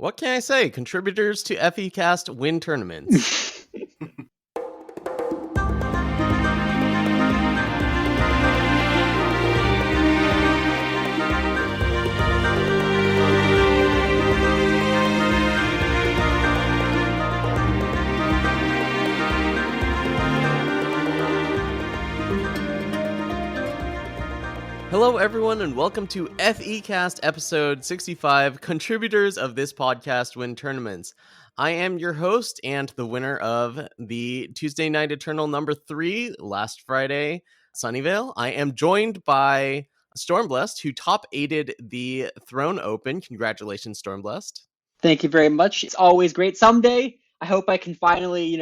What can I say? Contributors to FECast win tournaments. Hello, everyone, and welcome to FECast episode 65, Contributors of this podcast win tournaments. I am your host and the winner of the Tuesday Night Eternal number 3 last Friday, Sunyveil. I am joined by Stormblessed, who top-aided the Throne Open. Congratulations, Stormblessed. Thank you very much. It's always great. Someday, I hope I can finally,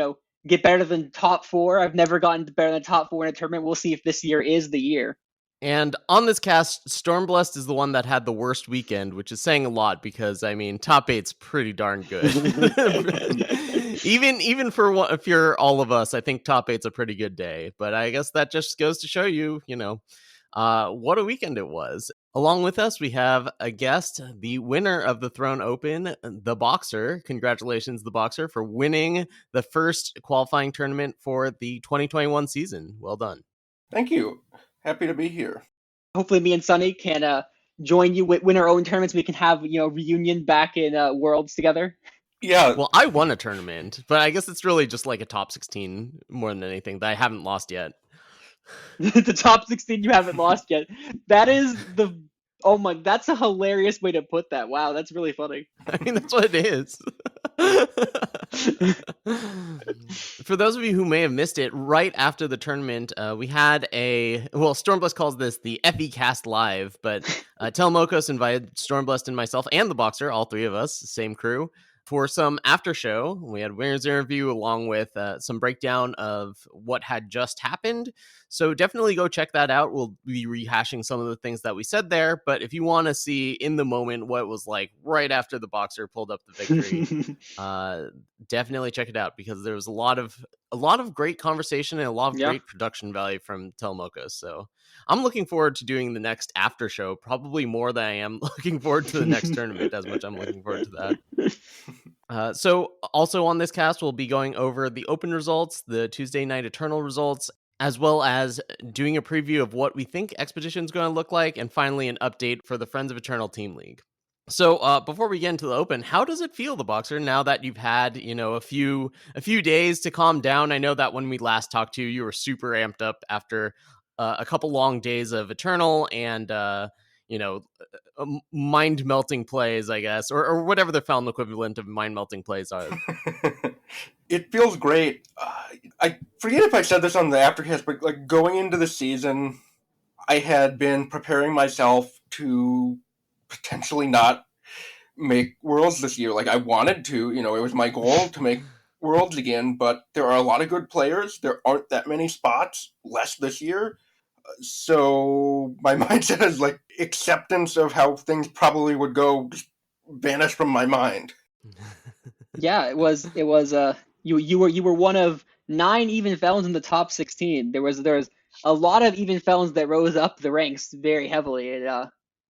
get better than top 4. I've never gotten better than top 4 in a tournament. We'll see if this year is the year. And on this cast, Stormblessed is the one that had the worst weekend, which is saying a lot because, I mean, top 8's pretty darn good. even for if you're all of us, I think top 8's a pretty good day. But I guess that just goes to show you, what a weekend it was. Along with us, we have a guest, the winner of the Throne Open, TheBoxer. Congratulations, TheBoxer, for winning the first qualifying tournament for the 2021 season. Well done. Thank you. Happy to be here. Hopefully me and Sunny can join you, win our own tournaments. We can have, reunion back in Worlds together. Yeah. Well, I won a tournament, but I guess it's really just like a top 16 more than anything that I haven't lost yet. The top 16 you haven't lost yet. That's a hilarious way to put that. Wow, that's really funny. I mean, that's what it is. For those of you who may have missed it, right after the tournament, we had Stormblessed calls this the FECast Live, but Telmokos invited Stormblessed and myself and TheBoxer, all three of us, same crew, for some Aftershow. We had winner's interview along with some breakdown of what had just happened. So definitely go check that out. We'll be rehashing some of the things that we said there. But if you want to see in the moment what it was like right after TheBoxer pulled up the victory, definitely check it out because there was a lot of great conversation and a lot of great production value from Telmokos. So I'm looking forward to doing the next Aftershow, probably more than I am looking forward to the next tournament, as much I'm looking forward to that. So also on this cast, we'll be going over the Open results, the Tuesday Night Eternal results, as well as doing a preview of what we think Expedition's going to look like, and finally an update for the Friends of Eternal Team League. So before we get into the Open, how does it feel, TheBoxer, now that you've had, a few days to calm down? I know that when we last talked to you, you were super amped up after a couple long days of Eternal and, mind-melting plays, I guess, or whatever the Fountain equivalent of mind-melting plays are. It feels great. I forget if I said this on the Aftercast, but like going into the season, I had been preparing myself to potentially not make Worlds this year. Like I wanted to, it was my goal to make Worlds again, but there are a lot of good players. There aren't that many spots, less this year. So my mindset is like acceptance of how things probably would go just vanished from my mind. Yeah, it was you were one of 9 even felons in the top 16. There was a lot of even felons that rose up the ranks very heavily. It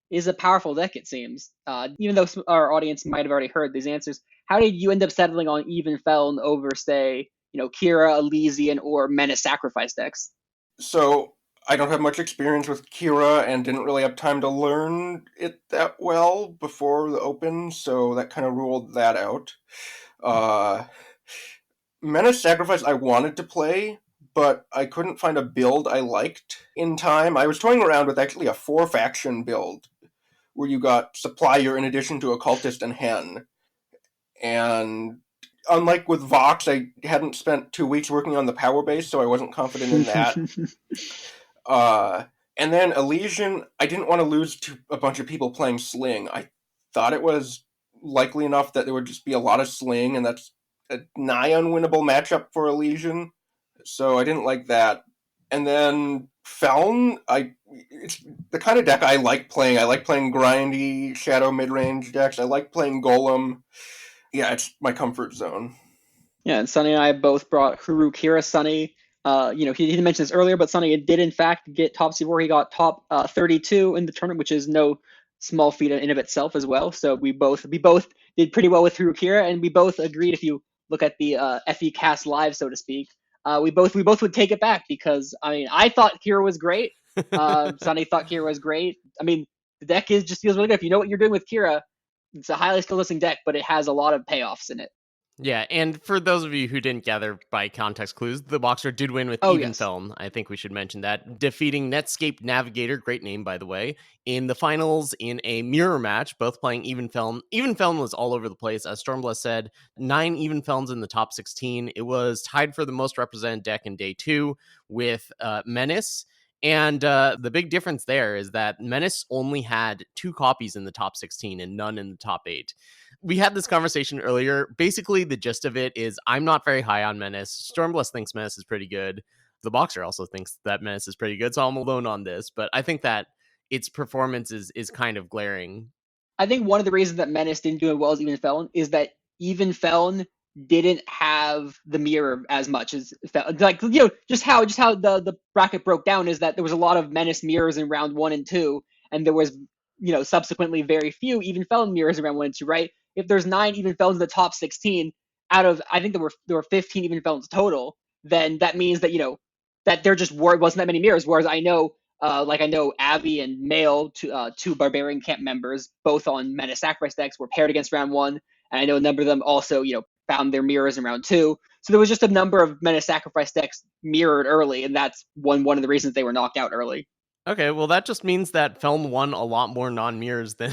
is a powerful deck, it seems. Even though our audience might have already heard these answers, how did you end up settling on even felon over, say, Kira, Elysian, or Menace Sacrifice decks? So I don't have much experience with Kira and didn't really have time to learn it that well before the Open, so that kind of ruled that out. Menace Sacrifice I wanted to play, but I couldn't find a build I liked in time. I was toying around with actually a 4-faction build, where you got Supplier in addition to Occultist and Hen. And unlike with Vox, I hadn't spent 2 weeks working on the power base, so I wasn't confident in that. And then Elysian, I didn't want to lose to a bunch of people playing Sling. I thought it was likely enough that there would just be a lot of Sling, and that's a nigh unwinnable matchup for Elysian. So I didn't like that. And then Feln, it's the kind of deck I like playing. I like playing grindy, shadow mid-range decks. I like playing Golem. Yeah, it's my comfort zone. Yeah, and Sunny and I both brought Huru Kira. Sunny, he didn't mention this earlier, but Sunny did in fact get top C4. He got top 32 in the tournament, which is no small feat in of itself as well. So we both did pretty well with through Kira, and we both agreed. If you look at the FECast live, so to speak, we both would take it back because I mean I thought Kira was great. Sunny thought Kira was great. I mean the deck is just feels really good. If you know what you're doing with Kira, it's a highly skill listing deck, but it has a lot of payoffs in it. Yeah, and for those of you who didn't gather by context clues, the Boxer did win with Oh, Even yes. Feln. I think we should mention that. Defeating Netscape Navigator, great name by the way, in the finals in a mirror match, both playing Even Feln. Even Feln was all over the place. As Stormblessed said, 9 Even Felns in the top 16. It was tied for the most represented deck in day 2 with Menace. And the big difference there is that Menace only had 2 copies in the top 16 and none in the top 8. We had this conversation earlier. Basically, the gist of it is I'm not very high on Menace. Stormblessed thinks Menace is pretty good. The Boxer also thinks that Menace is pretty good, so I'm alone on this. But I think that its performance is kind of glaring. I think one of the reasons that Menace didn't do as well as Even Felon is that Even Felon didn't have the mirror as much as like just how the bracket broke down is that there was a lot of Menace mirrors in round 1 and 2, and there was subsequently very few Even Felon mirrors in round 1 and 2. Right? If there's 9 Even Felons in the top 16 out of I think there were 15 Even Felons total, then that means that that there just wasn't that many mirrors. Whereas I know Abby and Mail, two Barbarian Camp members, both on Menace Sacrifice decks, were paired against round 1, and I know a number of them also, found their mirrors in round 2. So there was just a number of Menace Sacrifice decks mirrored early, and that's one of the reasons they were knocked out early. Okay, well that just means that Feln won a lot more non-mirrors than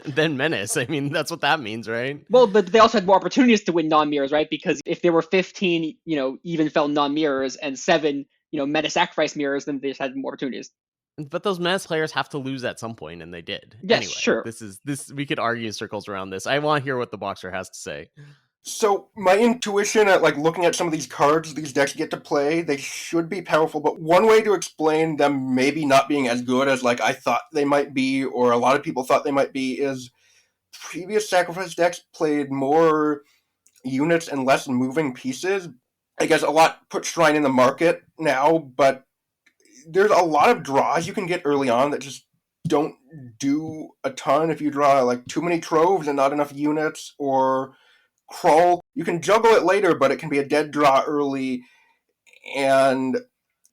than Menace. I mean, that's what that means, right? Well, but they also had more opportunities to win non-mirrors, right? Because if there were 15, even Feln non-mirrors and 7, Menace Sacrifice mirrors, then they just had more opportunities. But those Menace players have to lose at some point, and they did. Yes, anyway, sure. This we could argue circles around this. I want to hear what the Boxer has to say. So my intuition at looking at some of these cards these decks get to play, they should be powerful, but one way to explain them maybe not being as good as I thought they might be, or a lot of people thought they might be, is previous Sacrifice decks played more units and less moving pieces. I guess a lot put Shrine in the market now, but there's a lot of draws you can get early on that just don't do a ton. If you draw too many troves and not enough units, or Crawl, you can juggle it later, but it can be a dead draw early. And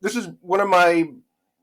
this is one of my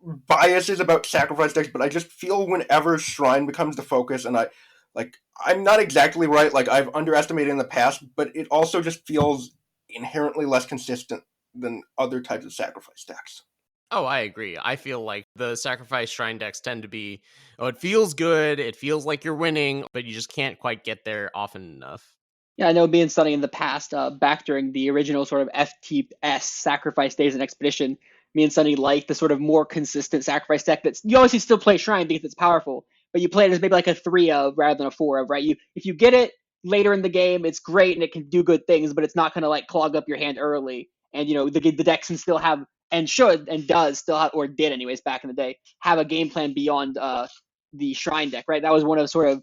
biases about Sacrifice decks, but I just feel whenever Shrine becomes the focus, and I'm not exactly right, I've underestimated in the past, but it also just feels inherently less consistent than other types of Sacrifice decks. Oh, I agree. I feel like the Sacrifice Shrine decks tend to be, it feels good, it feels like you're winning, but you just can't quite get there often enough. Yeah, I know me and Sunny in the past, back during the original sort of FTS Sacrifice Days and Expedition, me and Sunny liked the sort of more consistent Sacrifice deck that's, you obviously still play Shrine because it's powerful, but you play it as maybe a 3 of rather than a 4 of, right? If you get it later in the game, it's great and it can do good things, but it's not going to clog up your hand early. And, the deck can still have, and should, and does still have, or did anyways back in the day, have a game plan beyond the Shrine deck, right? That was one of sort of,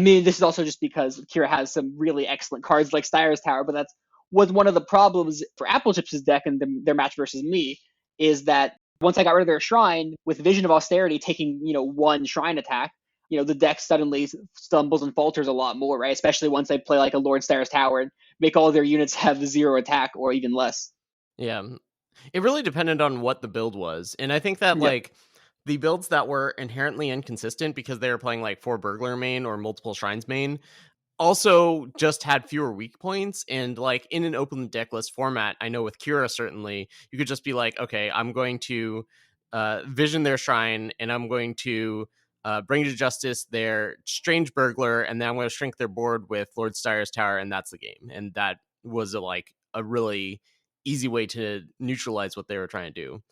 this is also just because Kira has some really excellent cards like Styra's Tower, but was one of the problems for Applechips' deck and their match versus me, is that once I got rid of their Shrine, with Vision of Austerity taking, 1 Shrine attack, the deck suddenly stumbles and falters a lot more, right? Especially once I play a Lord Styra's Tower and make all their units have 0 attack or even less. Yeah. It really depended on what the build was. And I think that, the builds that were inherently inconsistent because they were playing 4 Burglar main or multiple Shrines main also just had fewer weak points. And in an open deck list format, I know with Kira certainly, you could just be okay, I'm going to vision their Shrine, and I'm going to bring to justice their Strange Burglar, and then I'm going to shrink their board with Lord Styra's Tower, and that's the game. And that was a really easy way to neutralize what they were trying to do.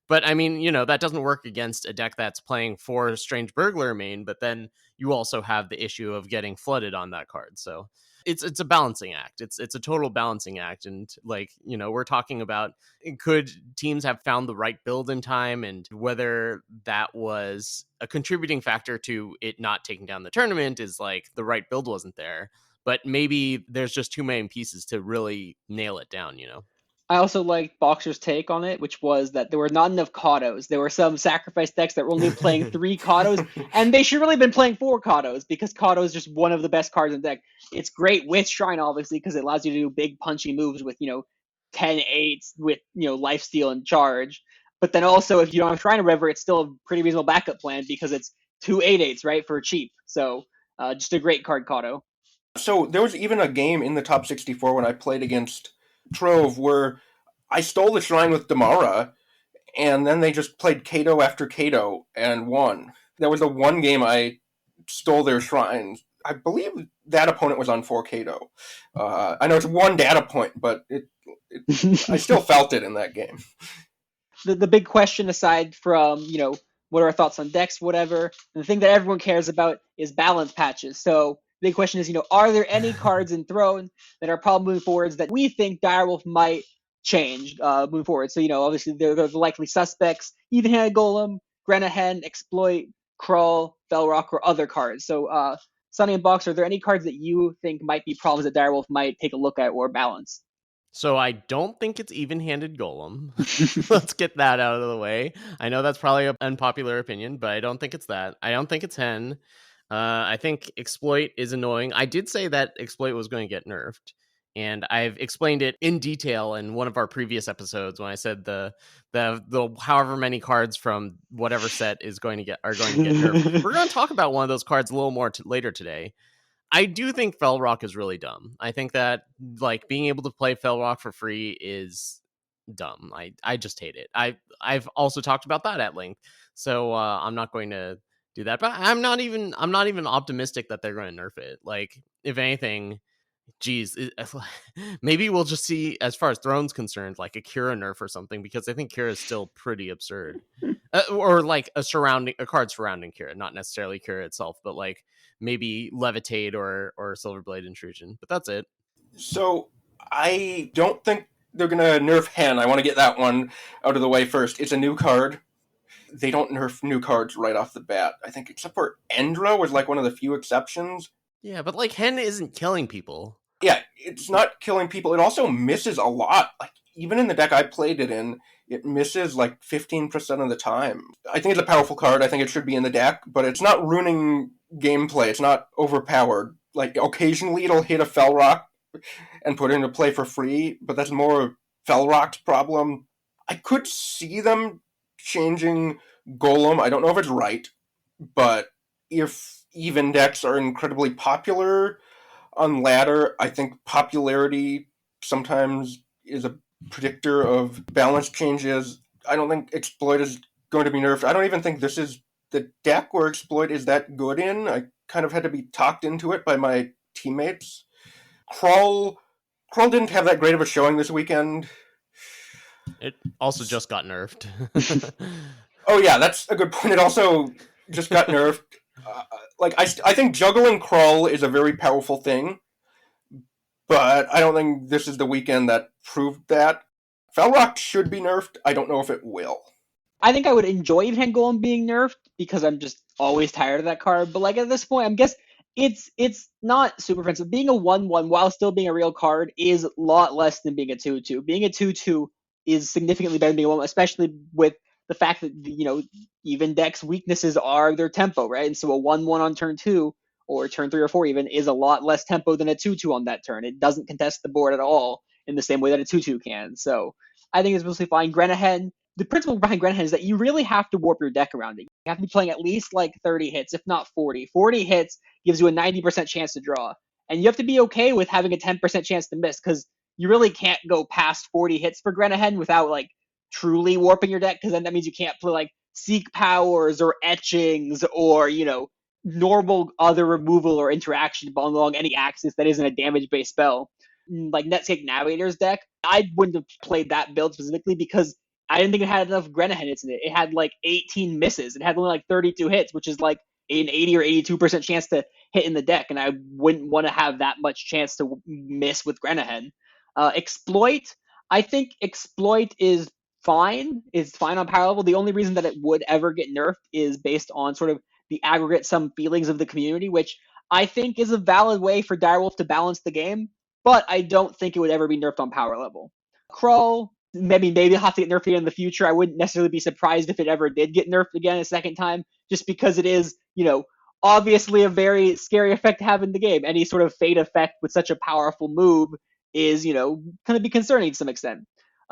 But I mean, that doesn't work against a deck that's playing 4 Strange Burglar main, but then you also have the issue of getting flooded on that card. So it's a balancing act. It's a total balancing act. And we're talking about, could teams have found the right build in time, and whether that was a contributing factor to it not taking down the tournament is the right build wasn't there. But maybe there's just too many pieces to really nail it down, I also liked Boxer's take on it, which was that there were not enough Katos. There were some sacrifice decks that were only playing 3 Katos, and they should really have been playing 4 Katos because Kato is just one of the best cards in the deck. It's great with Shrine, obviously, because it allows you to do big punchy moves with, 10-8s with, lifesteal and charge. But then also, if you don't have Shrine or River, it's still a pretty reasonable backup plan because it's 2 8/8s, right, for cheap. So just a great card, Kato. So there was even a game in the top 64 when I played against Trove where I stole the shrine with Damara, and then they just played Kato after Kato and won. That was the one game I stole their shrine. I believe that opponent was on 4 Kato. I know it's one data point, but I still felt it in that game. The big question, aside from what are our thoughts on decks, whatever, the thing that everyone cares about is balance patches. So the big question is, are there any cards in Throne that are probably moving forwards that we think Direwolf might change moving forward? So obviously they're the likely suspects: Even-Handed Golem, Grenahen, Exploit, Crawl, Felrock, or other cards. So Sunny and Box, are there any cards that you think might be problems that Direwolf might take a look at or balance? So I don't think it's Even-Handed Golem. Let's get that out of the way. I know that's probably an unpopular opinion, but I don't think it's that. I don't think it's Hen. I think Exploit is annoying. I did say that Exploit was going to get nerfed, and I've explained it in detail in one of our previous episodes when I said the however many cards from whatever set are going to get nerfed. We're going to talk about one of those cards a little more later today. I do think Felrock is really dumb. I think that being able to play Felrock for free is dumb. I just hate it. I've also talked about that at length, so I'm not going to do that. But I'm not even optimistic that they're going to nerf it. If anything, geez, maybe we'll just see, as far as Throne's concerned, like a Kira nerf or something, because I think Kira is still pretty absurd. Or like a card surrounding Kira, not necessarily Kira itself, but maybe Levitate or Silverblade Intrusion. But that's it. So I don't think they're gonna nerf Hen. I want to get that one out of the way first. It's a new card. They don't nerf new cards right off the bat. I think, except for Endra was one of the few exceptions. Yeah, but Hen isn't killing people. Yeah, it's not killing people. It also misses a lot. Even in the deck I played it in, it misses 15% of the time. I think it's a powerful card. I think it should be in the deck, but it's not ruining gameplay. It's not overpowered. Occasionally it'll hit a Felrock and put it into play for free, but that's more Felrock's problem. I could see them changing Golem. I don't know if it's right, but if even decks are incredibly popular on ladder, I think popularity sometimes is a predictor of balance changes. I don't think Exploit is going to be nerfed. I don't even think this is the deck where Exploit is that good in. I kind of had to be talked into it by my teammates. Crawl didn't have that great of a showing this weekend. It also just got nerfed. Oh yeah, that's a good point. It also just got nerfed. I think Juggle and Crawl is a very powerful thing, but I don't think this is the weekend that proved that. Felrock should be nerfed. I don't know if it will. I think I would enjoy Even-Handed Golem being nerfed because I'm just always tired of that card. But at this point, I guess it's not super offensive. Being a 1/1 while still being a real card is a lot less than being a 2/2. Being a 2/2 is significantly better than being a 1, especially with the fact that even decks' weaknesses are their tempo, right? And so a 1/1 on turn 2 or turn 3 or 4 even is a lot less tempo than a 2/2 on that turn. It doesn't contest the board at all in the same way that a 2/2 can. So I think it's mostly fine. Grenahen, the principle behind Grenahen is that you really have to warp your deck around it. You have to be playing at least 30 hits, if not 40. 40 hits gives you a 90% chance to draw. And you have to be okay with having a 10% chance to miss, because you really can't go past 40 hits for Grenahen without truly warping your deck, because then that means you can't play Seek Powers or Etchings or, normal other removal or interaction along any axis that isn't a damage-based spell. Netscape Navigator's deck, I wouldn't have played that build specifically because I didn't think it had enough Grenahen hits in it. It had 18 misses. It had only 32 hits, which is an 80 or 82% chance to hit in the deck, and I wouldn't want to have that much chance to miss with Grenahen. Exploit, I think Exploit is fine. It's fine on power level. The only reason that it would ever get nerfed is based on sort of the aggregate sum feelings of the community, which I think is a valid way for Direwolf to balance the game, but I don't think it would ever be nerfed on power level. Krull, maybe he'll have to get nerfed again in the future. I wouldn't necessarily be surprised if it ever did get nerfed again a second time, just because it is, obviously a very scary effect to have in the game. Any sort of fate effect with such a powerful move is, kind of be concerning to some extent.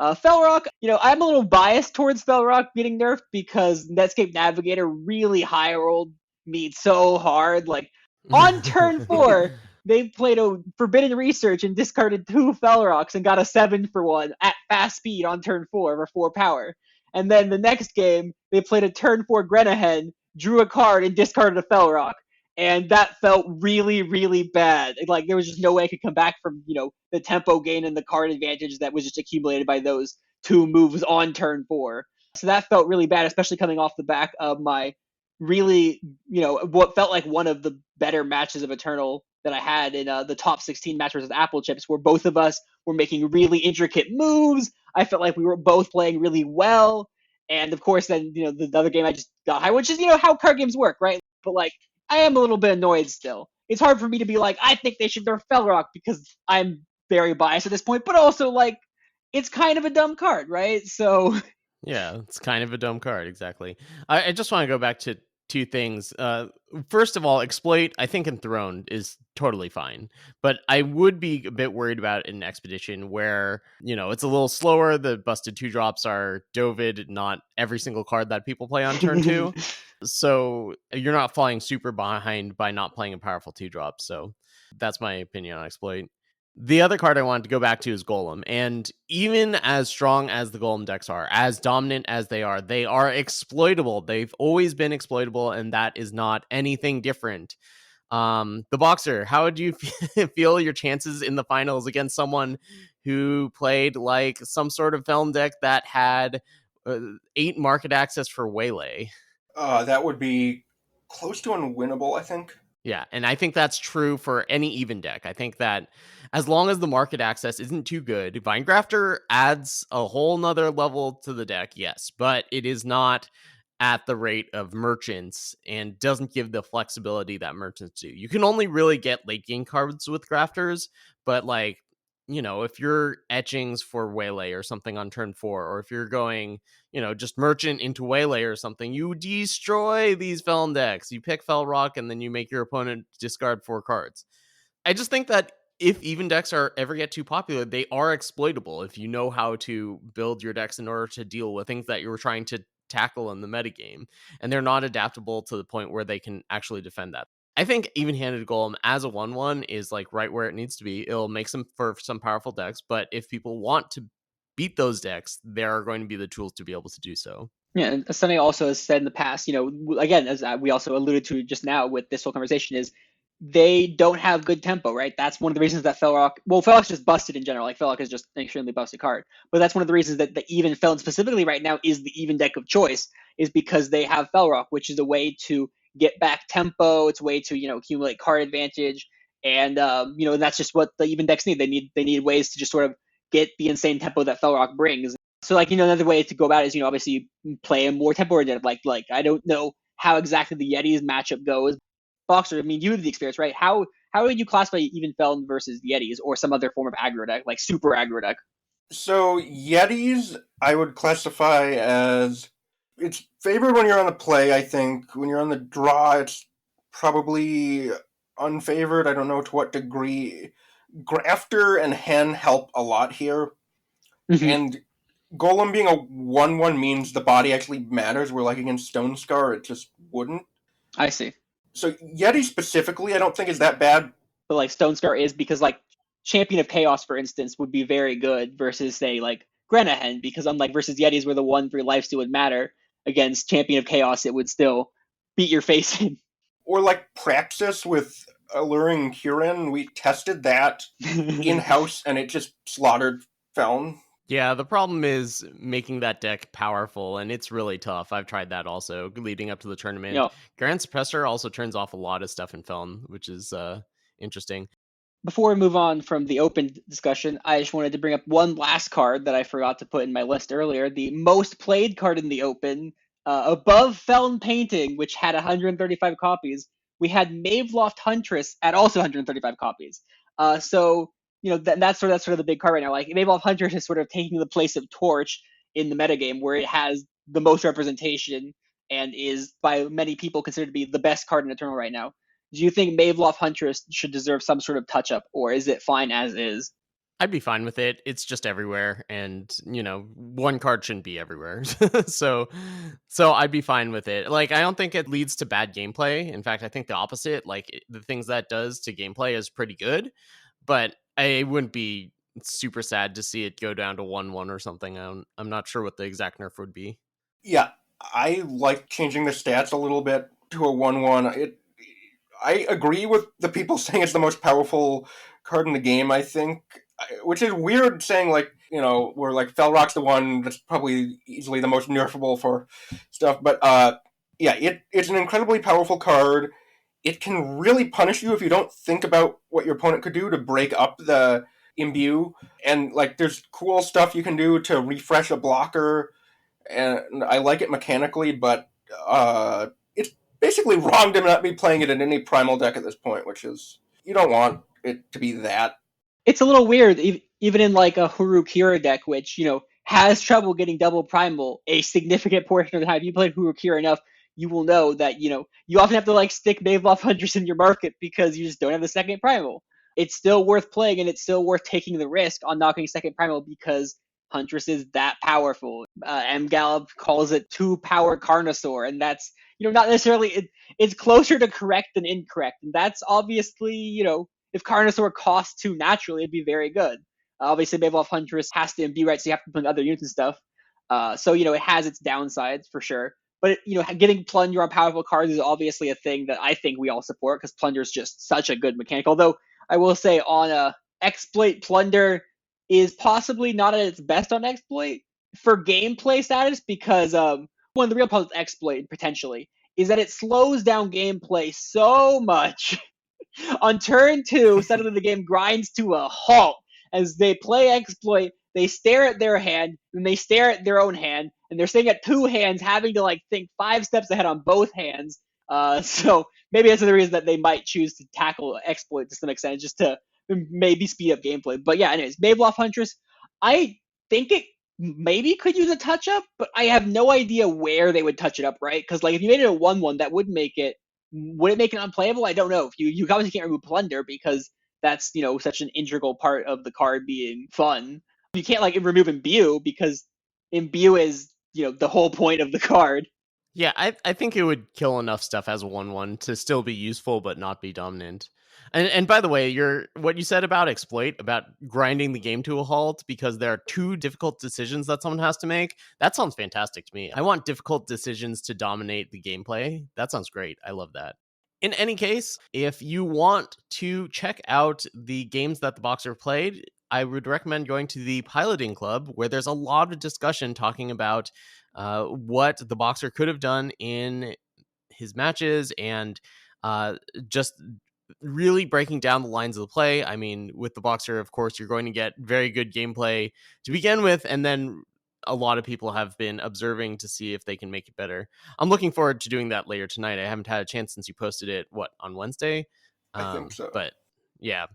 Felrock, I'm a little biased towards Felrock getting nerfed because Netscape Navigator really high rolled me so hard. Like, on turn 4, they played a Forbidden Research and discarded 2 Felrocks and got a 7 for 1 at fast speed on turn 4 for 4 power. And then the next game, they played a turn 4 Grenahen, drew a card, and discarded a Felrock. And that felt really, really bad. Like, there was just no way I could come back from, the tempo gain and the card advantage that was just accumulated by those 2 moves on turn 4. So that felt really bad, especially coming off the back of my really, what felt like one of the better matches of Eternal that I had in the top 16 match versus Apple Chips, where both of us were making really intricate moves. I felt like we were both playing really well. And of course, then, the other game I just got high, which is, how card games work, right? But like, I am a little bit annoyed still. It's hard for me to be like, I think they should nerf Felrock because I'm very biased at this point, but also like, it's kind of a dumb card, right? So yeah, it's kind of a dumb card, exactly. I just want to go back to 2 things. First of all, Exploit, I think Enthroned is totally fine, but I would be a bit worried about an Expedition where, it's a little slower. The busted 2-drops are Dovid, not every single card that people play on turn 2. So you're not falling super behind by not playing a powerful 2-drop. So that's my opinion on Exploit. The other card I wanted to go back to is Golem. And even as strong as the Golem decks are, as dominant as they are exploitable. They've always been exploitable, and that is not anything different. TheBoxer, how would you feel your chances in the finals against someone who played like some sort of Felm deck that had 8 market access for Waylay? That would be close to unwinnable, I think. Yeah, and I think that's true for any even deck. I think that as long as the market access isn't too good, Vinegrafter adds a whole nother level to the deck, yes, but it is not at the rate of merchants and doesn't give the flexibility that merchants do. You can only really get late game cards with grafters, but like, if you're etchings for Waylay or something on turn 4, or if you're going, just merchant into Waylay or something, you destroy these Felm decks. You pick Felrock and then you make your opponent discard 4 cards. I just think that if even decks ever get too popular, they are exploitable if you know how to build your decks in order to deal with things that you were trying to tackle in the metagame, and they're not adaptable to the point where they can actually defend that. I think even-handed Golem as a 1/1 is like right where it needs to be. It'll make some for some powerful decks, but if people want to beat those decks, there are going to be the tools to be able to do so. Yeah, and something also has said in the past, again, as we also alluded to just now with this whole conversation, is they don't have good tempo, right? That's one of the reasons that Felrock's just busted in general. Like, Felrock is just an extremely busted card. But that's one of the reasons that the even Felon specifically right now is the even deck of choice, is because they have Felrock, which is a way to get back tempo. It's a way to, accumulate card advantage. And, that's just what the even decks need. They need ways to just sort of get the insane tempo that Felrock brings. So, like, another way to go about it is, obviously you play a more tempo-oriented, like I don't know how exactly the Yetis matchup goes. Boxer, I mean, you have the experience, right? How would you classify even Felon versus Yetis or some other form of aggro deck, like super aggro deck? So Yetis, I would classify as, it's favored when you're on the play, I think. When you're on the draw, it's probably unfavored. I don't know to what degree. Grafter and Hen help a lot here. Mm-hmm. And Golem being a 1/1 means the body actually matters, where like against Stone Scar, it just wouldn't. I see. So Yeti specifically, I don't think is that bad. But like Stone Scar is, because like Champion of Chaos, for instance, would be very good versus, say, like Grenahen, because unlike versus Yetis where the 1/3 lifesteal would matter, against Champion of Chaos it would still beat your face in. Or like Praxis with Alluring Huron, we tested that in-house and it just slaughtered Feln. Yeah, the problem is making that deck powerful, and it's really tough. I've tried that also, leading up to the tournament. Yep. Grand Suppressor also turns off a lot of stuff in Feln, which is interesting. Before we move on from the Open discussion, I just wanted to bring up one last card that I forgot to put in my list earlier. The most played card in the Open, above Feln Painting, which had 135 copies. We had Maveloft Huntress at also 135 copies. So that's sort of the big card right now. Like Maeve Huntress is sort of taking the place of Torch in the metagame, where it has the most representation and is by many people considered to be the best card in Eternal right now. Do you think Maeve Huntress should deserve some sort of touch up, or is it fine as is? I'd be fine with it. It's just everywhere, and one card shouldn't be everywhere. so I'd be fine with it. Like, I don't think it leads to bad gameplay. In fact, I think the opposite. Like, the things that does to gameplay is pretty good, but I wouldn't be super sad to see it go down to 1-1 or something. I'm not sure what the exact nerf would be. Yeah, I like changing the stats a little bit to a 1-1. I agree with the people saying it's the most powerful card in the game, I think, which is weird saying, like, where, like, Felrock's the one that's probably easily the most nerfable for stuff. But, yeah, it's an incredibly powerful card. It can really punish you if you don't think about what your opponent could do to break up the imbue. And, like, there's cool stuff you can do to refresh a blocker. And I like it mechanically, but it's basically wrong to not be playing it in any primal deck at this point, which is, you don't want it to be that. It's a little weird, even in like a Hurukira deck, which, has trouble getting double primal a significant portion of the time. If you play Hurukira enough, you will know that, you often have to like stick Maeve Huntress in your market because you just don't have the second primal. It's still worth playing, and it's still worth taking the risk on knocking second primal because Huntress is that powerful. M. Gallup calls it 2-power Carnosaur, and that's, not necessarily, it's closer to correct than incorrect. And that's obviously, if Carnosaur costs 2 naturally, it'd be very good. Obviously, Maeve Huntress has to be right, so you have to put other units and stuff. So, it has its downsides for sure. But, getting Plunder on powerful cards is obviously a thing that I think we all support because Plunder is just such a good mechanic. Although, I will say on Exploit, Plunder is possibly not at its best on Exploit for gameplay status because one of the real problems with Exploit, potentially, is that it slows down gameplay so much. On turn 2, suddenly the game grinds to a halt as they play Exploit. They stare at their hand, and they stare at their own hand, and they're staying at 2 hands, having to like think 5 steps ahead on both hands. So maybe that's the reason that they might choose to tackle Exploit to some extent, just to maybe speed up gameplay. But yeah, anyways, Maeve Huntress, I think it maybe could use a touch up, but I have no idea where they would touch it up, right? Because like if you made it a 1-1, that would make it. Would it make it unplayable? I don't know. If you obviously can't remove Plunder because that's such an integral part of the card being fun. You can't like remove Imbue because Imbue is the whole point of the card. Yeah, I think it would kill enough stuff as a 1-1 to still be useful but not be dominant. And by the way, what you said about Exploit, about grinding the game to a halt because there are 2 difficult decisions that someone has to make, that sounds fantastic to me. I want difficult decisions to dominate the gameplay. That sounds great. I love that. In any case, if you want to check out the games that TheBoxer played, I would recommend going to the Piloting Club, where there's a lot of discussion talking about what TheBoxer could have done in his matches and just really breaking down the lines of the play. I mean, with TheBoxer, of course, you're going to get very good gameplay to begin with, and then a lot of people have been observing to see if they can make it better. I'm looking forward to doing that later tonight. I haven't had a chance since you posted it, on Wednesday? I think so. But yeah.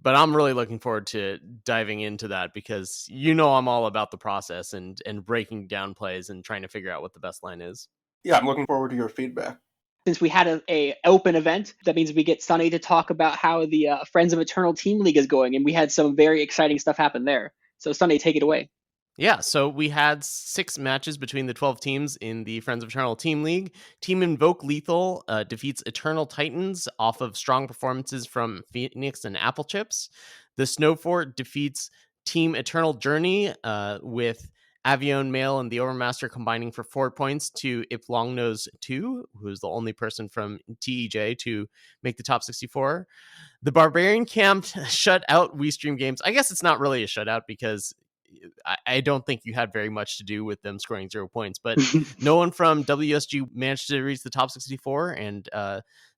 But I'm really looking forward to diving into that because I'm all about the process and breaking down plays and trying to figure out what the best line is. Yeah, I'm looking forward to your feedback. Since we had a open event, that means we get Sunny to talk about how the Friends of Eternal Team League is going, and we had some very exciting stuff happen there. So Sunny, take it away. Yeah, so we had 6 matches between the 12 teams in the Friends of Eternal Team League. Team Invoke Lethal defeats Eternal Titans off of strong performances from Phoenix and Apple Chips. The Snowfort defeats Team Eternal Journey with Avion Mail and the Overmaster combining for 4 points to If Longnose 2, who's the only person from TEJ to make the top 64. The Barbarian Camp shut out WeStream Games. I guess it's not really a shutout because I don't think you had very much to do with them scoring 0 points, but no one from WSG managed to reach the top 64, and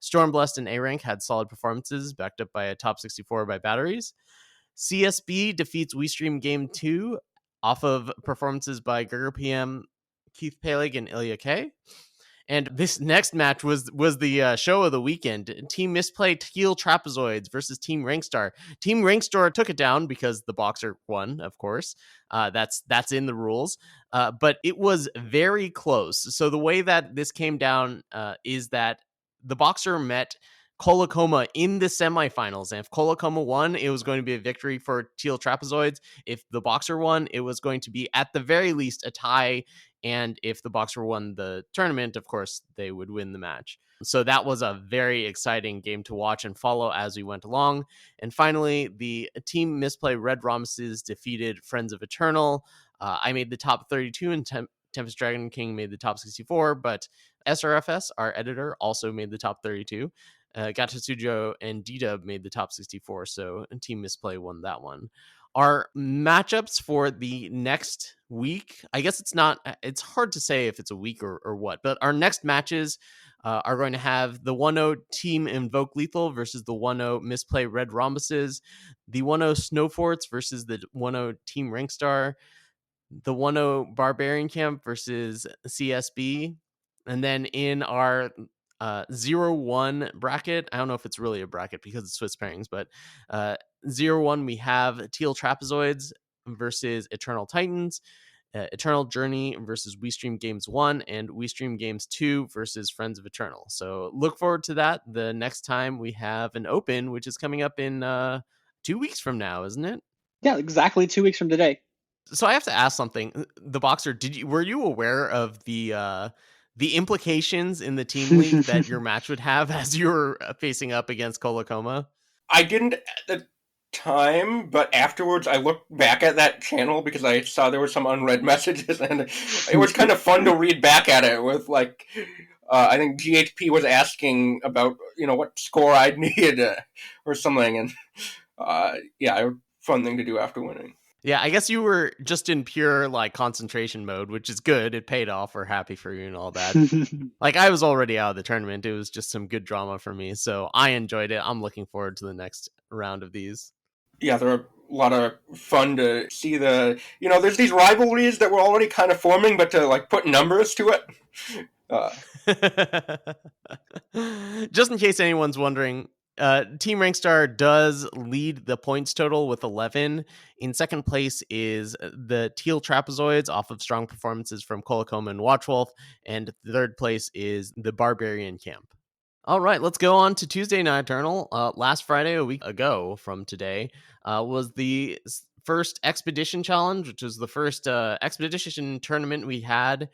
Stormblessed and A-Rank had solid performances, backed up by a top 64 by Batteries. CSB defeats WeStream Game 2 off of performances by Gerger PM, Keith Palig, and Ilya K. And this next match was the show of the weekend. Team Misplay Teal Trapezoids versus Team Rankstar. Team Rankstar took it down because the Boxer won, of course. That's in the rules. But it was very close. So the way that this came down is that the Boxer met Colacoma in the semifinals. And if Colacoma won, it was going to be a victory for Teal Trapezoids. If the Boxer won, it was going to be at the very least a tie. And if the Boxer won the tournament, of course, they would win the match. So that was a very exciting game to watch and follow as we went along. And finally, the Team Misplay Red Rhombus's defeated Friends of Eternal. I made the top 32 and Tempest Dragon King made the top 64, but SRFS, our editor, also made the top 32. Gatasujo and D-Dub made the top 64, so Team Misplay won that one. Our matchups for the next week, I guess it's hard to say if it's a week or what, but our next matches are going to have the 1-0 Team Invoke Lethal versus the 1-0 Misplay Red Rhombuses, the 1-0 Snowforts versus the 1-0 Team Rankstar, the 1-0 Barbarian Camp versus CSB, and then in our 0-1 bracket, I don't know if it's really a bracket because it's Swiss pairings, but 0-1 we have Teal Trapezoids versus Eternal Titans, Eternal Journey versus We Stream Games 1, and We Stream Games 2 versus Friends of Eternal. So look forward to that the next time we have an open, which is coming up in 2 weeks from now, isn't it? Yeah, exactly 2 weeks from today. So I have to ask something. TheBoxer, were you aware of the implications in the team league that your match would have as you were facing up against Colacoma? I didn't at the time, but afterwards I looked back at that channel because I saw there were some unread messages, and it was kind of fun to read back at it with, like, I think GHP was asking about, what score I'd need or something, and yeah, a fun thing to do after winning. Yeah, I guess you were just in pure like concentration mode, which is good. It paid off. We're happy for you and all that. Like I was already out of the tournament. It was just some good drama for me. So I enjoyed it. I'm looking forward to the next round of these. Yeah, they're a lot of fun to see there's these rivalries that were already kind of forming, but to like put numbers to it. Just in case anyone's wondering, Team Rankstar does lead the points total with 11. In second place is the Teal Trapezoids off of strong performances from Colacoma and Watchwolf, and third place is the Barbarian Camp. All right, let's go on to Tuesday Night Eternal. Last Friday, a week ago from today, was the first Expedition Challenge, which was the first Expedition tournament we had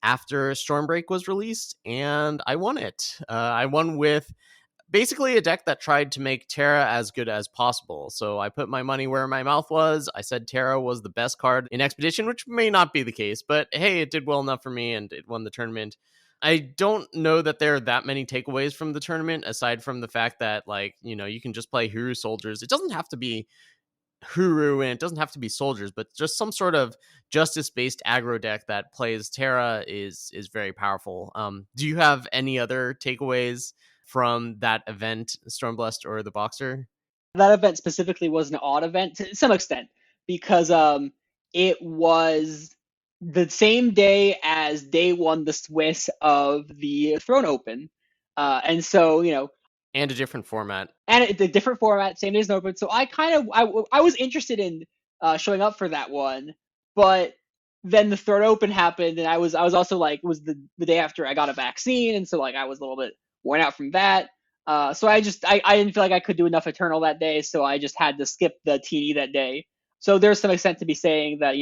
after Stormbreak was released, and I won it. I won with basically a deck that tried to make Terra as good as possible. So I put my money where my mouth was. I said Terra was the best card in Expedition, which may not be the case, but hey, it did well enough for me and it won the tournament. I don't know that there are that many takeaways from the tournament, aside from the fact that, like, you can just play Huru soldiers. It doesn't have to be Huru and it doesn't have to be soldiers, but just some sort of justice-based aggro deck that plays Terra is very powerful. Do you have any other takeaways from that event, Stormblessed or TheBoxer? That event specifically was an odd event to some extent because it was the same day as day one, the Swiss of the Throne Open, and so and a different format. And it's a different format, same day as an Open. So I was interested in showing up for that one, but then the Throne Open happened, and I was also like, it was the day after I got a vaccine, and so like I was a little bit worn out from that. So I didn't feel like I could do enough Eternal that day, so I just had to skip the TNE that day. So there's some extent to be saying that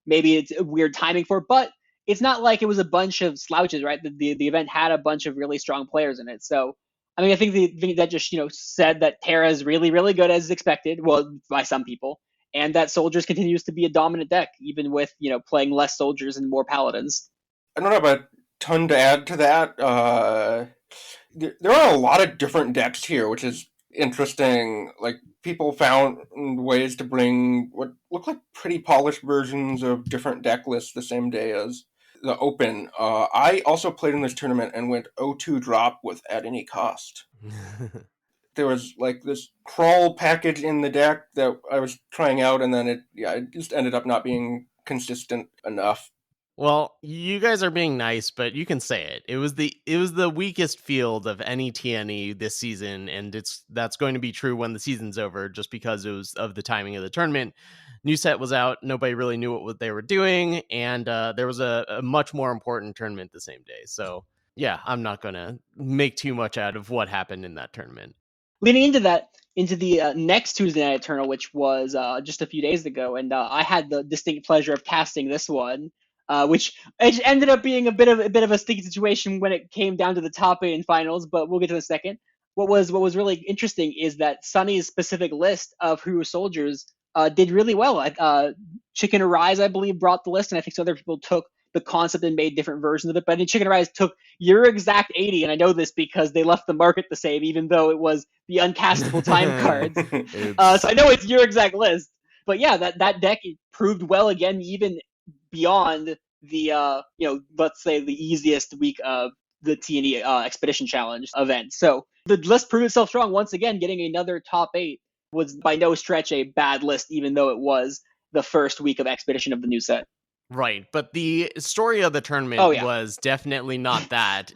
maybe it's a weird timing for it, but it's not like it was a bunch of slouches, right? The event had a bunch of really strong players in it, so I mean, I think that just said that Terra is really really good as expected, well by some people, and that Soldiers continues to be a dominant deck even with playing less Soldiers and more Paladins. I don't have a ton to add to that. There are a lot of different decks here, which is interesting. Like, people found ways to bring what look like pretty polished versions of different deck lists the same day as the Open. I also played in this tournament and went 0-2 drop with At Any Cost. There was like this crawl package in the deck that I was trying out, and then it just ended up not being consistent enough. Well, you guys are being nice, but you can say it. It was the weakest field of any TNE this season, and that's going to be true when the season's over, just because it was of the timing of the tournament. New set was out, nobody really knew what they were doing, and there was a much more important tournament the same day. So yeah, I'm not gonna make too much out of what happened in that tournament. Leading into that, into the next Tuesday Night Eternal, which was just a few days ago, and I had the distinct pleasure of casting this one, which ended up being a bit of a sticky situation when it came down to the top 8 in finals. But we'll get to in a second. What was really interesting is that Sunny's specific list of Hero Soldiers did really well. Chicken Arise, I believe, brought the list, and I think some other people took the concept and made different versions of it. But I think Chicken Arise took your exact 80, and I know this because they left the market the same, even though it was the uncastable time cards. So I know it's your exact list. But yeah, that deck proved well again, even beyond the let's say the easiest week of the TNE Expedition Challenge event. So the list proved itself strong once again. Getting another top 8 was by no stretch a bad list, even though it was the first week of Expedition of the new set. Right, but the story of the tournament was definitely not that.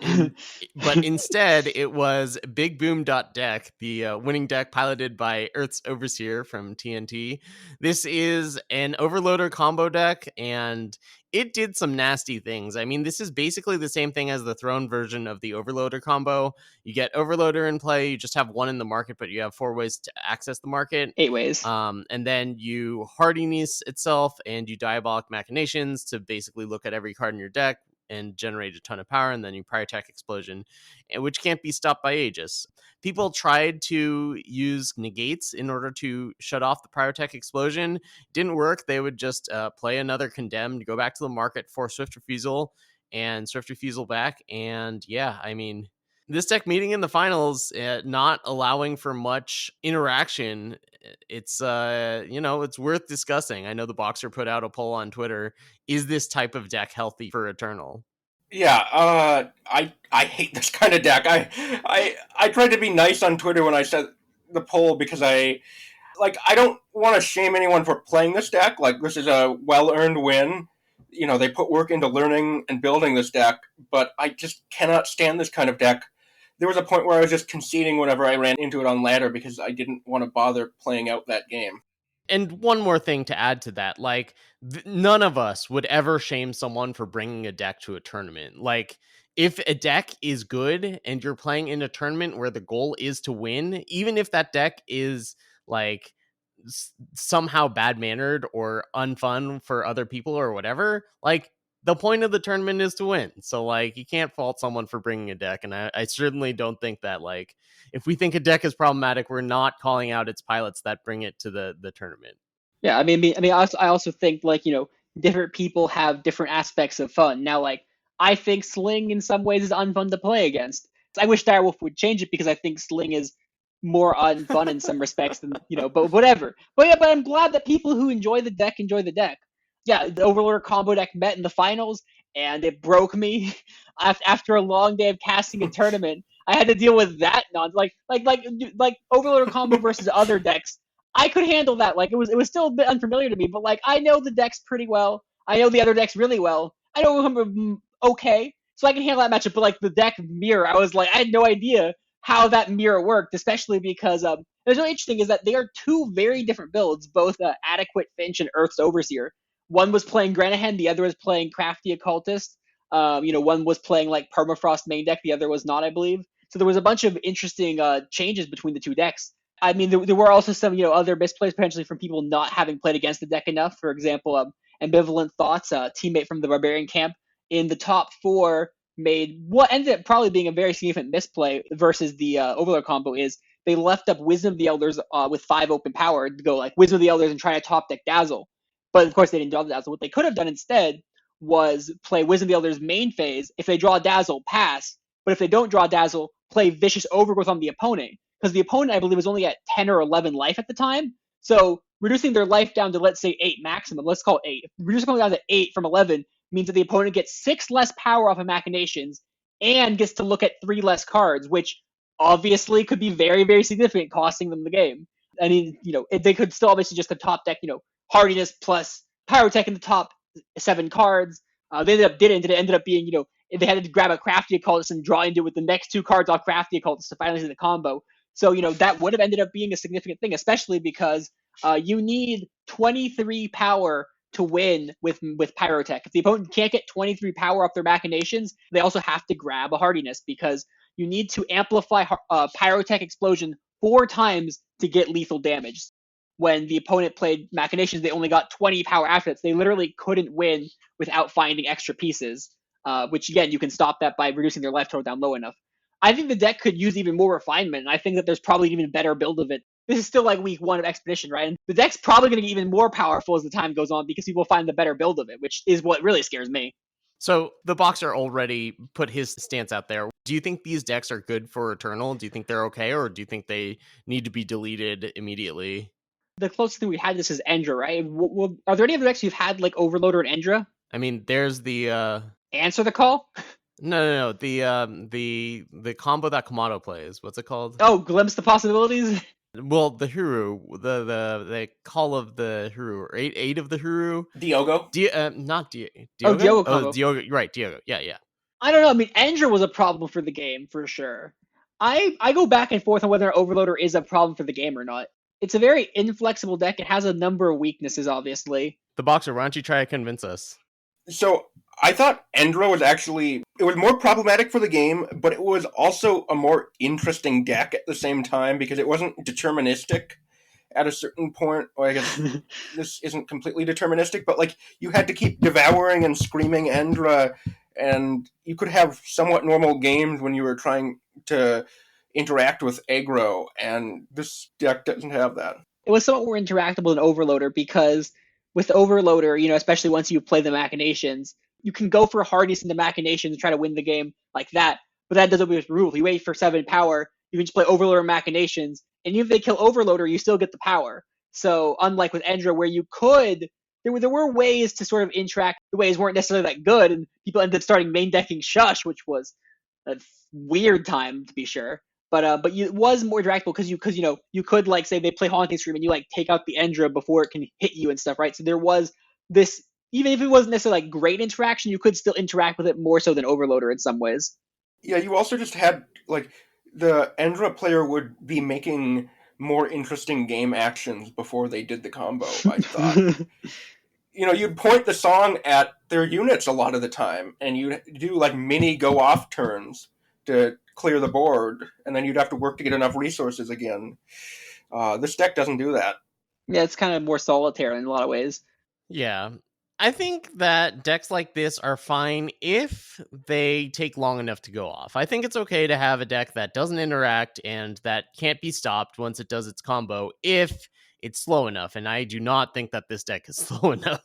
But instead, it was Big Boom Deck, the winning deck piloted by Earth's Overseer from TNT. This is an Overloader combo deck, and it did some nasty things. I mean, this is basically the same thing as the Throne version of the Overloader combo. You get Overloader in play, you just have one in the market, but you have 4 ways to access the market. 8 ways. And then you Hardiness itself, and you Diabolic Machinations to basically look at every card in your deck and generate a ton of power, and then you Pyrotech Explosion, which can't be stopped by Aegis. People tried to use negates in order to shut off the Pyrotech Explosion. Didn't work. They would just play another Condemned, go back to the market for Swift Refusal, and Swift Refusal back. And yeah, I mean, this deck meeting in the finals, not allowing for much interaction, it's it's worth discussing. I know TheBoxer put out a poll on Twitter: is this type of deck healthy for Eternal? Yeah, I hate this kind of deck. I tried to be nice on Twitter when I said the poll, because I don't want to shame anyone for playing this deck. Like, this is a well-earned win. You know, they put work into learning and building this deck, but I just cannot stand this kind of deck. There was a point where I was just conceding whenever I ran into it on ladder because I didn't want to bother playing out that game. And one more thing to add to that, like, none of us would ever shame someone for bringing a deck to a tournament. Like, if a deck is good and you're playing in a tournament where the goal is to win, even if that deck is like somehow bad-mannered or unfun for other people or whatever, like, the point of the tournament is to win. So, like, you can't fault someone for bringing a deck. And I certainly don't think that, like, if we think a deck is problematic, we're not calling out its pilots that bring it to the tournament. Yeah, I mean, I also think, like, different people have different aspects of fun. Now, like, I think Sling in some ways is unfun to play against. I wish Direwolf would change it, because I think Sling is more unfun in some respects than, but whatever. But yeah, but I'm glad that people who enjoy the deck enjoy the deck. Yeah, the Overlord combo deck met in the finals, and it broke me. After a long day of casting a tournament, I had to deal with that like Overlord combo versus other decks. I could handle that. Like, it was still a bit unfamiliar to me, but like, I know the decks pretty well. I know the other decks really well. I know them okay, so I can handle that matchup. But like, the deck mirror, I was like, I had no idea how that mirror worked, especially because what's really interesting is that they are 2 very different builds, both Adequate Finch and Earth's Overseer. One was playing Granahan, the other was playing Crafty Occultist. One was playing like Permafrost main deck, the other was not, I believe. So there was a bunch of interesting changes between the 2 decks. I mean, there were also some other misplays potentially from people not having played against the deck enough. For example, Ambivalent Thoughts, a teammate from the Barbarian camp, in the top 4 made what ended up probably being a very significant misplay versus the Overlord combo. Is they left up Wisdom of the Elders with 5 open power to go like Wisdom of the Elders and try to top deck Dazzle. But of course, they didn't draw the Dazzle. What they could have done instead was play Wisdom of the Elders main phase. If they draw Dazzle, pass. But if they don't draw Dazzle, play Vicious Overgrowth on the opponent. Because the opponent, I believe, was only at 10 or 11 life at the time. So reducing their life down to, let's say, 8 maximum. Let's call it 8. Reducing it down to 8 from 11 means that the opponent gets 6 less power off of Machinations and gets to look at 3 less cards, which obviously could be very, very significant, costing them the game. I mean, they could still obviously just have top deck, Hardiness plus Pyrotech in the top 7 cards, It ended up being, they had to grab a crafty occultist and draw into it with the next 2 cards off crafty occultist to finally see the combo. So, that would have ended up being a significant thing, especially because you need 23 power to win with Pyrotech. If the opponent can't get 23 power up their machinations, they also have to grab a hardiness, because you need to amplify Pyrotech Explosion 4 times to get lethal damage. When the opponent played machinations, they only got 20 power after that. So they literally couldn't win without finding extra pieces, which again, you can stop that by reducing their life total down low enough. I think the deck could use even more refinement, and I think that there's probably an even better build of it. This is still like week 1 of Expedition, right? And the deck's probably going to get even more powerful as the time goes on because people find the better build of it, which is what really scares me. So TheBoxer already put his stance out there. Do you think these decks are good for Eternal? Do you think they're okay, or do you think they need to be deleted immediately? The closest thing we had this is Endra, right? Are there any other decks you've had like Overloader and Endra? I mean, there's the Answer the call? no, the combo that Kamado plays. What's it called? Oh, Glimpse the Possibilities? Well, the Huru, the call of the Huru, or eight of the Huru. Diogo? Not Diogo. Oh, Diogo combo. Oh, Diogo, right, Diogo. Yeah. I don't know. I mean, Endra was a problem for the game, for sure. I go back and forth on whether Overloader is a problem for the game or not. It's a very inflexible deck. It has a number of weaknesses, obviously. TheBoxer, why don't you try to convince us? So I thought Endra was actually, it was more problematic for the game, but it was also a more interesting deck at the same time because it wasn't deterministic at a certain point. Or I guess this isn't completely deterministic, but like you had to keep devouring and screaming Endra, and you could have somewhat normal games when you were trying to interact with aggro, and this deck doesn't have that. It was somewhat more interactable than Overloader because with Overloader, especially once you play the Machinations, you can go for hardness in the Machinations and try to win the game like that, but that doesn't with rule. You wait for 7 power, you can just play Overloader and Machinations, and even if they kill Overloader, you still get the power. So unlike with Endra, where you could, there were ways to sort of interact. The ways weren't necessarily that good, and people ended up starting main decking Shush, which was a weird time to be sure. But it was more interactable because you could, like, say they play Haunting Scream and you like take out the Endra before it can hit you and stuff, right? So there was this, even if it wasn't necessarily like great interaction, you could still interact with it more so than Overloader in some ways. Yeah, you also just had like the Endra player would be making more interesting game actions before they did the combo, I thought. You'd point the song at their units a lot of the time, and you'd do like mini go-off turns to clear the board, and then you'd have to work to get enough resources again. This deck doesn't do that. Yeah, it's kind of more solitary in a lot of ways. Yeah. I think that decks like this are fine if they take long enough to go off. I think it's okay to have a deck that doesn't interact and that can't be stopped once it does its combo if it's slow enough, and I do not think that this deck is slow enough.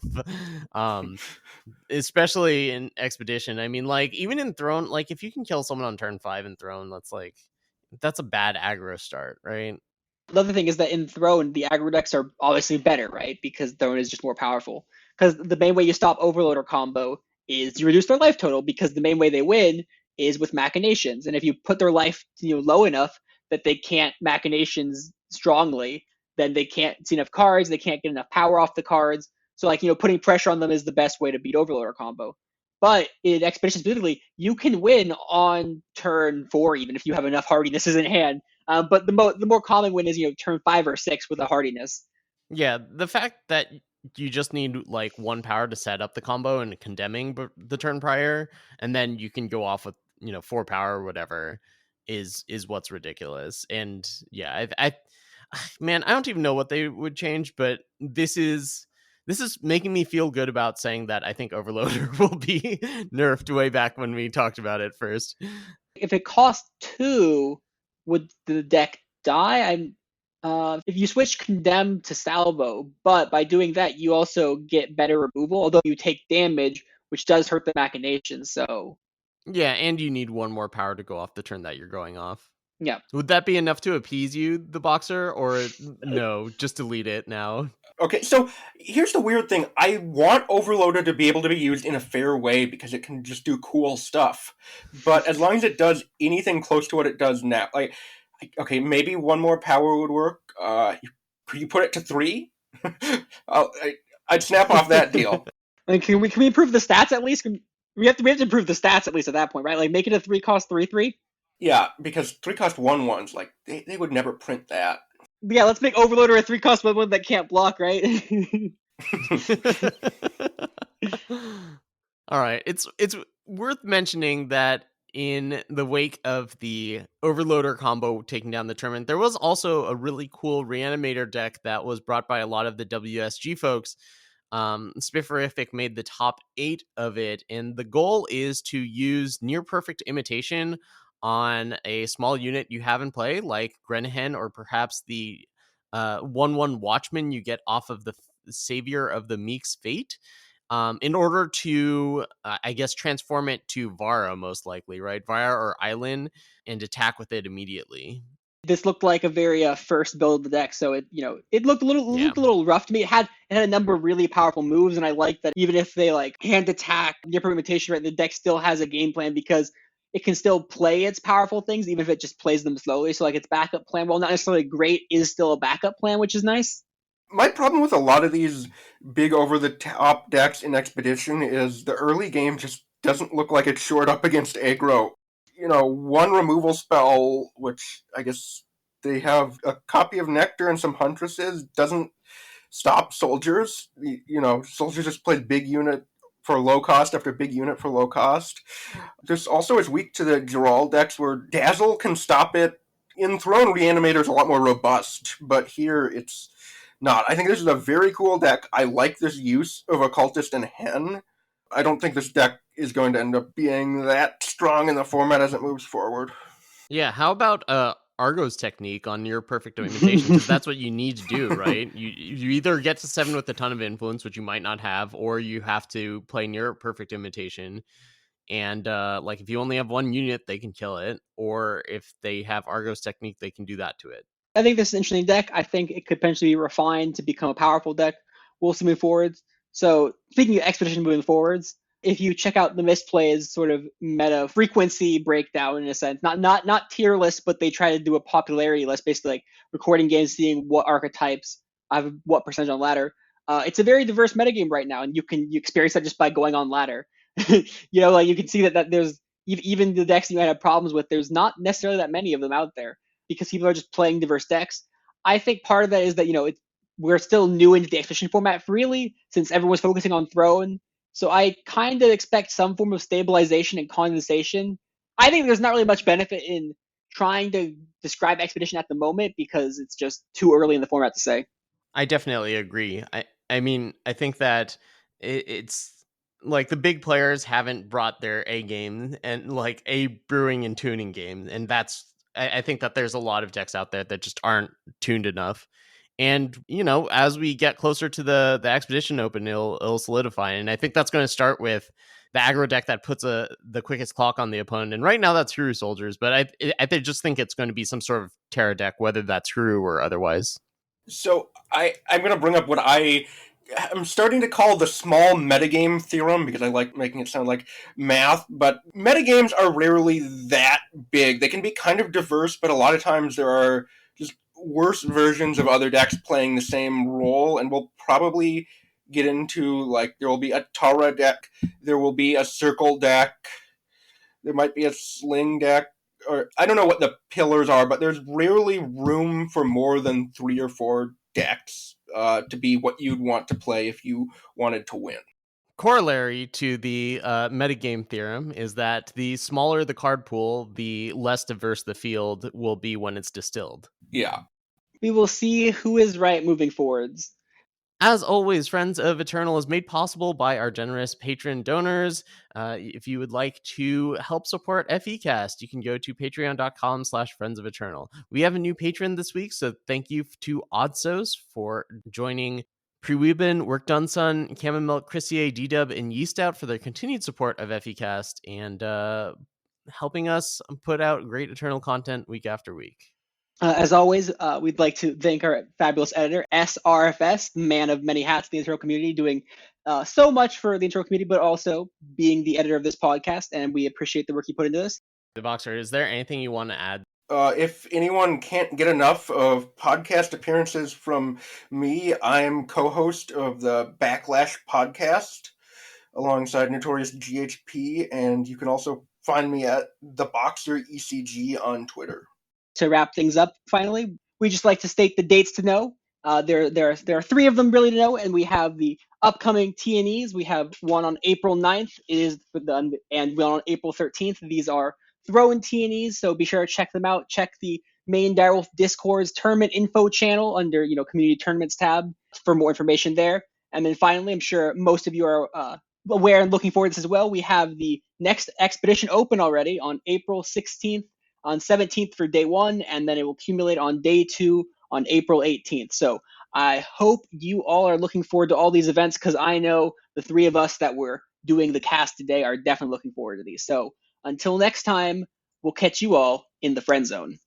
Especially in Expedition. I mean, like, even in Throne, like, if you can kill someone on turn 5 in Throne, that's a bad aggro start, right? The other thing is that in Throne, the aggro decks are obviously better, right? Because Throne is just more powerful. Because the main way you stop Overloader combo is you reduce their life total, because the main way they win is with Machinations. And if you put their life low enough that they can't Machinations strongly, then they can't see enough cards, they can't get enough power off the cards. So putting pressure on them is the best way to beat Overloader combo. But in Expedition specifically, you can win on turn 4 even if you have enough hardinesses in hand. But the more common win is turn 5 or 6 with a hardiness. Yeah, the fact that you just need like 1 power to set up the combo and condemning the turn prior, and then you can go off with 4 power or whatever is what's ridiculous. And yeah, I man, I don't even know what they would change, but this is making me feel good about saying that I think Overloader will be nerfed way back when we talked about it first. If it costs 2, would the deck die? If you switch Condemn to Salvo, but by doing that, you also get better removal, although you take damage, which does hurt the Machinations, so... Yeah, and you need 1 more power to go off the turn that you're going off. Yeah. Would that be enough to appease you, TheBoxer, or no, just delete it now? Okay, so here's the weird thing. I want Overloader to be able to be used in a fair way because it can just do cool stuff. But as long as it does anything close to what it does now, like, okay, maybe 1 more power would work. Could you put it to 3? I'd snap off that deal. I mean, can we improve the stats at least? We have to improve the stats at least at that point, right? Like make it a 3-cost 3/3. Yeah, because 3-cost 1/1s, like they would never print that. Yeah, let's make Overloader a 3-cost 1/1 that can't block, right? All right, it's worth mentioning that in the wake of the Overloader combo taking down the tournament, there was also a really cool Reanimator deck that was brought by a lot of the WSG folks. Spifferific made the top 8 of it, and the goal is to use near perfect imitation on a small unit you have in play, like Grenihen or perhaps the 1/1 Watchman you get off of the Savior of the Meek's Fate, in order to, I guess, transform it to Vara, most likely, right? Vara or Island, and attack with it immediately. This looked like a very first build of the deck, so it looked a little rough to me. It had a number of really powerful moves, and I like that even if they like hand attack near implementation, right, the deck still has a game plan because it can still play its powerful things even if it just plays them slowly. So like its backup plan, while not necessarily great, is still a backup plan, which is nice. My problem with a lot of these big over-the-top decks in Expedition is the early game just doesn't look like it's shored up against aggro. One removal spell, which I guess they have a copy of Nectar and some Huntresses, doesn't stop soldiers. Soldiers just play big unit for low cost after big unit for low cost. This also is weak to the Gerald decks where Dazzle can stop it. In Throne, Reanimator is a lot more robust, but here it's not. I think this is a very cool deck. I like this use of Occultist and Hen. I don't think this deck is going to end up being that strong in the format as it moves forward. Yeah, how about Argo's technique on your perfect imitation? Because that's what you need to do, right? You either get to 7 with a ton of influence, which you might not have, or you have to play near perfect imitation. And like if you only have one unit, they can kill it, or if they have Argo's technique, they can do that to it. I think this is an interesting deck. I think it could potentially be refined to become a powerful deck. We'll see moving forwards. So speaking of Expedition moving forwards, if you check out the Misplays sort of meta frequency breakdown in a sense, not tier list, but they try to do a popularity list, basically like recording games, seeing what archetypes have what percentage on ladder. It's a very diverse metagame right now, and you experience that just by going on ladder. Like you can see that there's even the decks you might have problems with. There's not necessarily that many of them out there because people are just playing diverse decks. I think part of that is that we're still new into the Expedition format freely since everyone's focusing on Throne. So I kind of expect some form of stabilization and condensation. I think there's not really much benefit in trying to describe Expedition at the moment because it's just too early in the format to say. I definitely agree. I mean, I think that it's like the big players haven't brought their A game and like a brewing and tuning game. And I think that there's a lot of decks out there that just aren't tuned enough. And, as we get closer to the Expedition Open, it'll solidify. And I think that's going to start with the aggro deck that puts the quickest clock on the opponent. And right now that's Huru Soldiers, but I just think it's going to be some sort of Terra deck, whether that's Huru or otherwise. So I'm going to bring up what I'm starting to call the small metagame theorem because I like making it sound like math, but metagames are rarely that big. They can be kind of diverse, but a lot of times there are just worse versions of other decks playing the same role, and we'll probably get into, like, there will be a Tara deck, there will be a Circle deck, there might be a Sling deck, or I don't know what the pillars are, but there's rarely room for more than 3 or 4 decks to be what you'd want to play if you wanted to win. Corollary to the metagame theorem is that the smaller the card pool, the less diverse the field will be when it's distilled. Yeah. We will see who is right moving forwards. As always, Friends of Eternal is made possible by our generous patron donors. If you would like to help support FECast, you can go to patreon.com/Friends of Eternal. We have a new patron this week, so thank you to Oddsos for joining Preweeben, Work Done Son, Chamomile, Chrissy D-Dub, and Yeast Out for their continued support of FECast and helping us put out great Eternal content week after week. As always, we'd like to thank our fabulous editor, SRFS, man of many hats in the Eternal community, doing so much for the Eternal community, but also being the editor of this podcast, and we appreciate the work you put into this. TheBoxer, is there anything you want to add? If anyone can't get enough of podcast appearances from me, I'm co-host of the Backlash podcast. alongside Notorious GHP, and you can also find me at TheBoxer ECG on Twitter. To wrap things up, finally, we just like to state the dates to know. There are 3 of them really to know, and we have the upcoming TNEs. We have one on April 9th, and one on April 13th. These are throw-in TNEs, so be sure to check them out. Check the main Direwolf Discord's tournament info channel under Community Tournaments tab for more information there. And then finally, I'm sure most of you are aware and looking forward to this as well. We have the next Expedition Open already on April 16th. On 17th for day 1, and then it will accumulate on day 2 on April 18th. So I hope you all are looking forward to all these events, because I know the 3 of us that were doing the cast today are definitely looking forward to these. So until next time, we'll catch you all in the friend zone.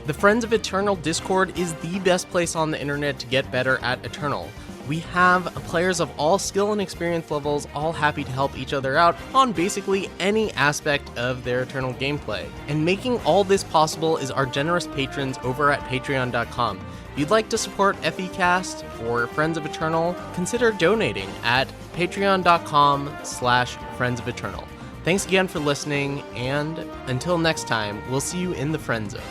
The Friends of Eternal Discord is the best place on the internet to get better at Eternal. We have players of all skill and experience levels all happy to help each other out on basically any aspect of their Eternal gameplay. And making all this possible is our generous patrons over at patreon.com. If you'd like to support FECast or Friends of Eternal, consider donating at patreon.com/Friends of Eternal. Thanks again for listening, and until next time, we'll see you in the Friend Zone.